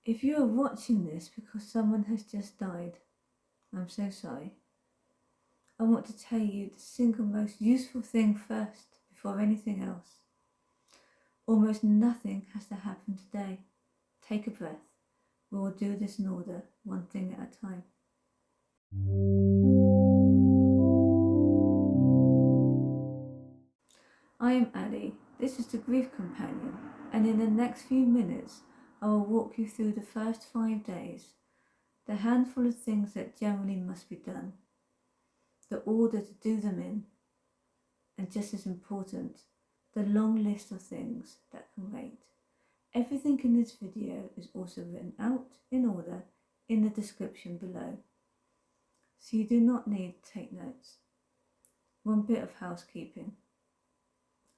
If you are watching this because someone has just died, I'm so sorry. I want to tell you the single most useful thing first before anything else. Almost nothing has to happen today. Take a breath. We will do this in order, one thing at a time. I am Ali. This is the Grief Companion, and in the next few minutes I will walk you through the first 5 days, the handful of things that generally must be done, the order to do them in, and just as important, the long list of things that can wait. Everything in this video is also written out in order in the description below, so you do not need to take notes. One bit of housekeeping.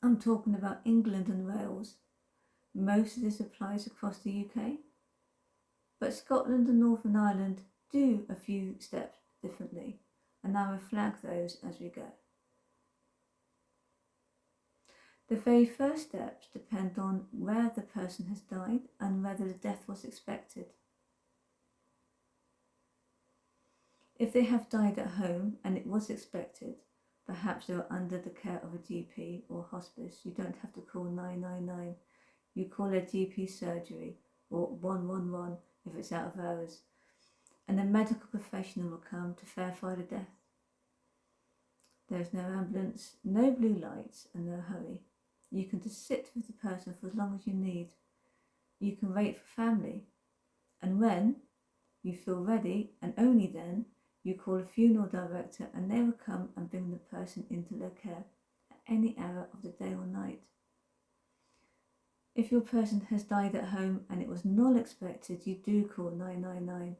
I'm talking about England and Wales. Most of this applies across the UK, but Scotland and Northern Ireland do a few steps differently, and I will flag those as we go. The very first steps depend on where the person has died and whether the death was expected. If they have died at home and it was expected, perhaps they were under the care of a GP or hospice, you don't have to call 999. You call a GP surgery or 111 if it's out of hours, and a medical professional will come to verify the death. There is no ambulance, no blue lights, and no hurry. You can just sit with the person for as long as you need. You can wait for family, and when you feel ready, and only then, you call a funeral director and they will come and bring the person into their care at any hour of the day or night. If your person has died at home and it was not expected, you do call 999.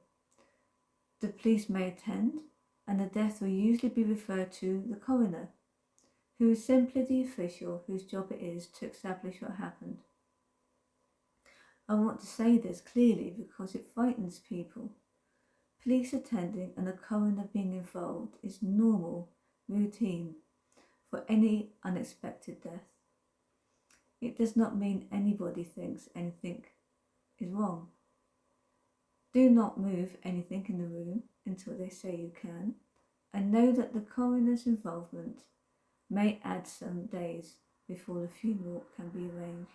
The police may attend, and the death will usually be referred to the coroner, who is simply the official whose job it is to establish what happened. I want to say this clearly because it frightens people. Police attending and the coroner being involved is normal, routine, for any unexpected death. It does not mean anybody thinks anything is wrong. Do not move anything in the room until they say you can, and know that the coroner's involvement may add some days before the funeral can be arranged.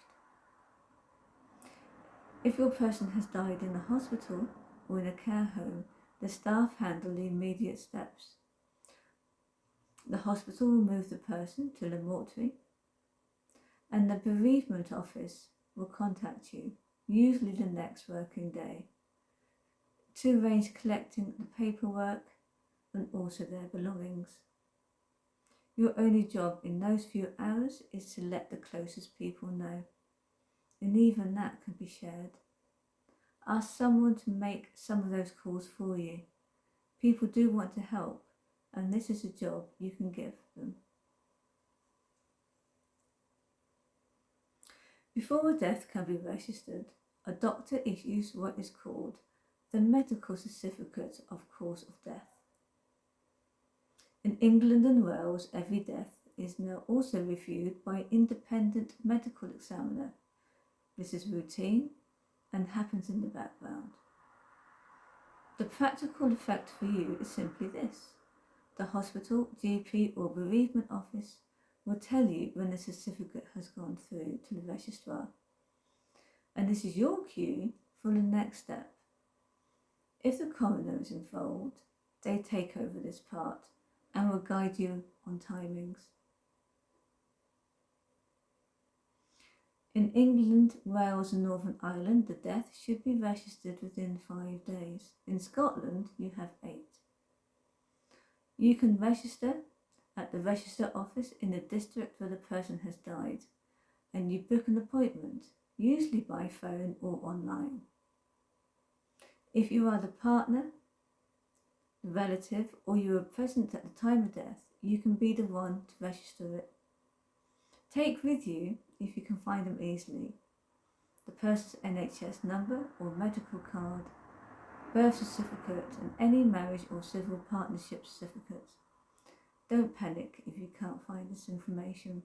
If your person has died in a hospital or in a care home, the staff handle the immediate steps. The hospital will move the person to the mortuary, and the bereavement office will contact you, usually the next working day, to arrange collecting the paperwork and also their belongings. Your only job in those few hours is to let the closest people know, and even that can be shared. Ask someone to make some of those calls for you. People do want to help, and this is a job you can give them. Before a death can be registered, a doctor issues what is called the medical certificate of cause of death. In England and Wales, every death is now also reviewed by an independent medical examiner. This is routine and happens in the background. The practical effect for you is simply this. The hospital, GP or bereavement office will tell you when the certificate has gone through to the registrar. And this is your cue for the next step. If the coroner is involved, they take over this part and will guide you on timings. In England, Wales and Northern Ireland, the death should be registered within 5 days. In Scotland, you have 8. You can register at the register office in the district where the person has died, and you book an appointment, usually by phone or online. If you are the partner, the relative, or you are present at the time of death, you can be the one to register it. Take with you, if you can find them easily, the person's NHS number or medical card, birth certificate, and any marriage or civil partnership certificates. Don't panic if you can't find this information.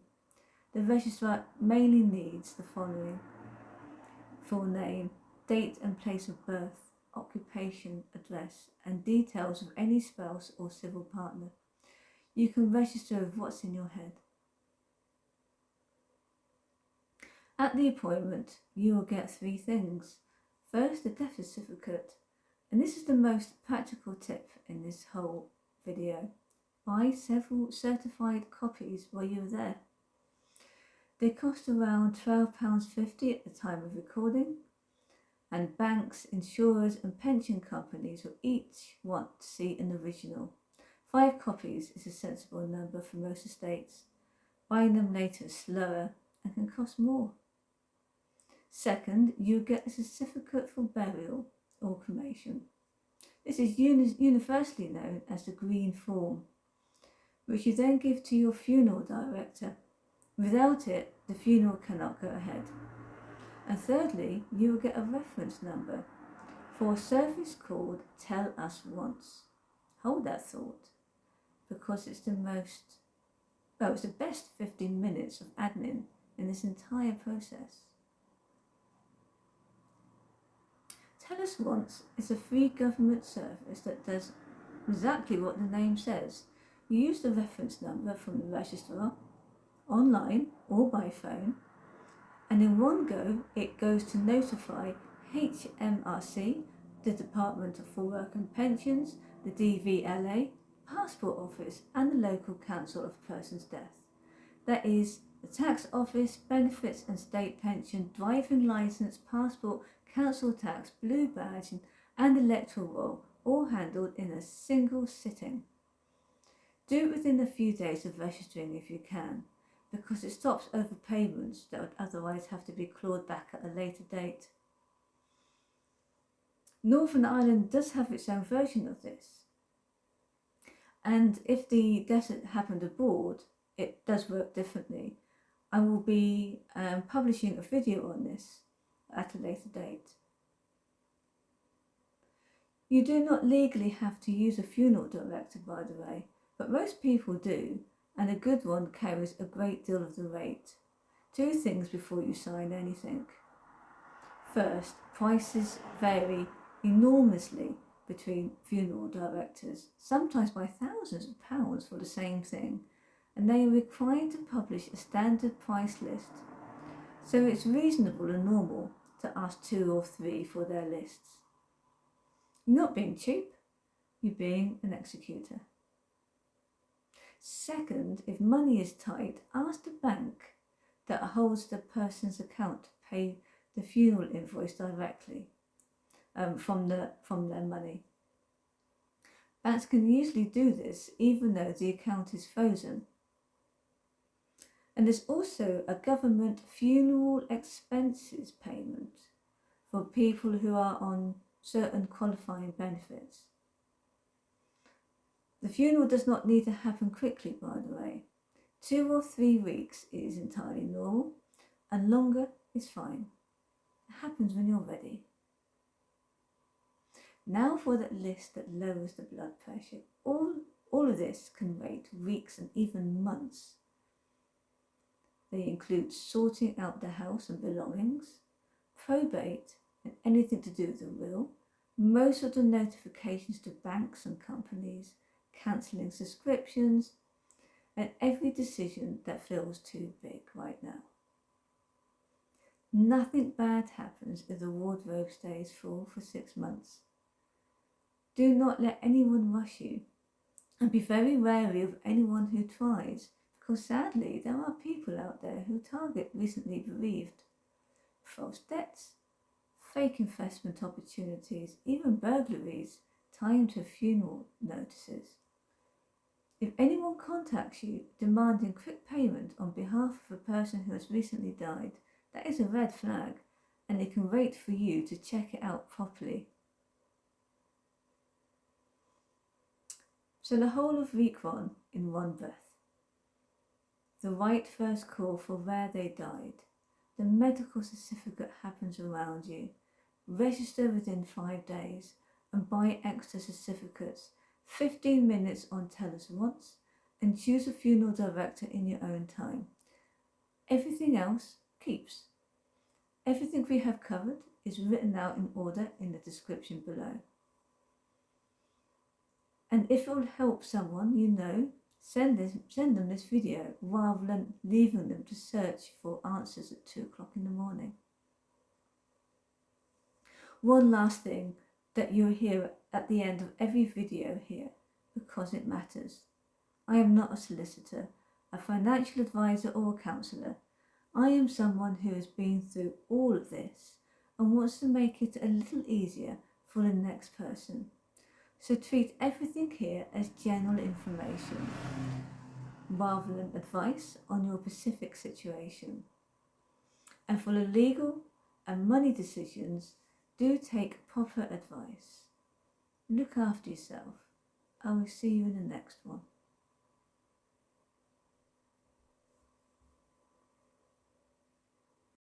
The registrar mainly needs the following: full name, date and place of birth, occupation, address, and details of any spouse or civil partner. You can register with what's in your head. At the appointment, you will get 3 things. First, the death certificate, and this is the most practical tip in this whole video. Buy several certified copies while you're there. They cost around £12.50 at the time of recording, and banks, insurers and pension companies will each want to see an original. 5 copies is a sensible number for most estates. Buying them later is slower and can cost more. Second, you get a certificate for burial or cremation. This is universally known as the green form, which you then give to your funeral director. Without it, the funeral cannot go ahead. And thirdly, you will get a reference number for a service called Tell Us Once. Hold that thought, because it's the best 15 minutes of admin in this entire process. Tell Us Once is a free government service that does exactly what the name says. You use the reference number from the registrar, online or by phone, and in one go it goes to notify HMRC, the Department for Work and Pensions, the DVLA, Passport Office and the local council of person's death. That is, the tax office, benefits and state pension, driving licence, passport, council tax, blue badge and electoral roll, all handled in a single sitting. Do it within a few days of registering if you can, because it stops overpayments that would otherwise have to be clawed back at a later date. Northern Ireland does have its own version of this, and if the death happened abroad, it does work differently. I will be publishing a video on this at a later date. You do not legally have to use a funeral director, by the way, but most people do, and a good one carries a great deal of the weight. 2 things before you sign anything. First, prices vary enormously between funeral directors, sometimes by thousands of pounds for the same thing, and they are required to publish a standard price list. So it's reasonable and normal to ask 2 or 3 for their lists. You're not being cheap, you're being an executor. Second, if money is tight, ask the bank that holds the person's account to pay the funeral invoice directly from their money. Banks can usually do this even though the account is frozen. And there's also a government funeral expenses payment for people who are on certain qualifying benefits. The funeral does not need to happen quickly, by the way. 2 or 3 weeks is entirely normal, and longer is fine. It happens when you're ready. Now for that list that lowers the blood pressure. All of this can wait weeks and even months. They include sorting out the house and belongings, probate and anything to do with the will, most of the notifications to banks and companies, cancelling subscriptions, and every decision that feels too big right now. Nothing bad happens if the wardrobe stays full for 6 months. Do not let anyone rush you, and be very wary of anyone who tries, because sadly there are people out there who target recently bereaved. False debts, fake investment opportunities, even burglaries timed to funeral notices. If anyone contacts you demanding quick payment on behalf of a person who has recently died, that is a red flag, and they can wait for you to check it out properly. So the whole of week 1 in one breath. The right first call for where they died. The medical certificate happens around you. Register within 5 days and buy extra certificates. 15 minutes on Tell Us Once, and choose a funeral director in your own time. Everything else keeps. Everything we have covered is written out in order in the description below. And if it will help someone you know, send them this video rather than leaving them to search for answers at 2 o'clock in the morning. One last thing that you'll hear at the end of every video here, because it matters. I am not a solicitor, a financial advisor or a counsellor. I am someone who has been through all of this and wants to make it a little easier for the next person. So treat everything here as general information rather than advice on your specific situation. And for the legal and money decisions, do take proper advice. Look after yourself. I will see you in the next one.